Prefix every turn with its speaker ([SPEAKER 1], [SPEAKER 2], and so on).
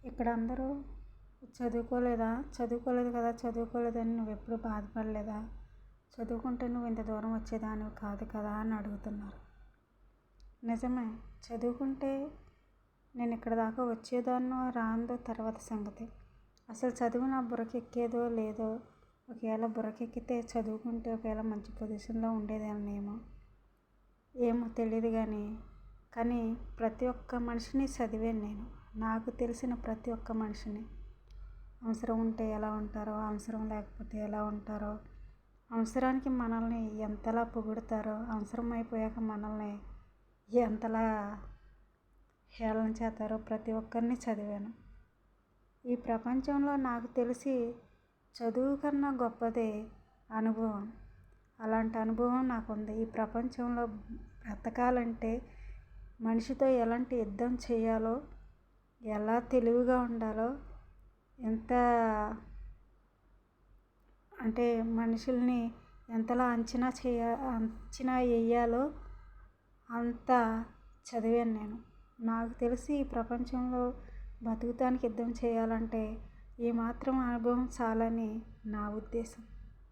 [SPEAKER 1] ఇక్కడ అందరూ చదువుకోలేదు కదా, చదువుకోలేదని నువ్వెప్పుడు బాధపడలేదా, చదువుకుంటే నువ్వు ఇంత దూరం వచ్చేదానివి కాదు కదా అని అడుగుతున్నారు. నిజమే, చదువుకుంటే నేను ఇక్కడ దాకా వచ్చేదాన్నో రాందో తర్వాత సంగతి. అసలు చదువు నా బుర్రకెక్కేదో లేదో. ఒకవేళ బుర్రకెక్కితే చదువుకుంటే ఒకవేళ మంచి పొజిషన్లో ఉండేదాన్నేమో, ఏమో తెలియదు. కానీ ప్రతి ఒక్క మనిషిని చదివాను నేను. నాకు తెలిసిన ప్రతి ఒక్క మనిషిని, అవసరం ఉంటే ఎలా ఉంటారో, అవసరం లేకపోతే ఎలా ఉంటారో, అవసరానికి మనల్ని ఎంతలా పొగుడుతారో, అవసరం అయిపోయాక మనల్ని ఎంతలా హేళన చేస్తారో ప్రతి ఒక్కరిని చదివాను. ఈ ప్రపంచంలో నాకు తెలిసి చదువు కన్నా గొప్పదే అనుభవం. అలాంటి అనుభవం నాకుంది. ఈ ప్రపంచంలో బ్రతకాలంటే మనిషితో ఎలాంటి యుద్ధం చేయాలో, ఎలా తెలివిగా ఉండాలో, ఎంత అంటే మనుషుల్ని ఎంతలా అంచనా వేయాలో అంత చదివాను నేను. నాకు తెలిసి ఈ ప్రపంచంలో బతుకుతానికి యుద్ధం చేయాలంటే ఈ మాత్రం అనుభవం చాలని నా ఉద్దేశం.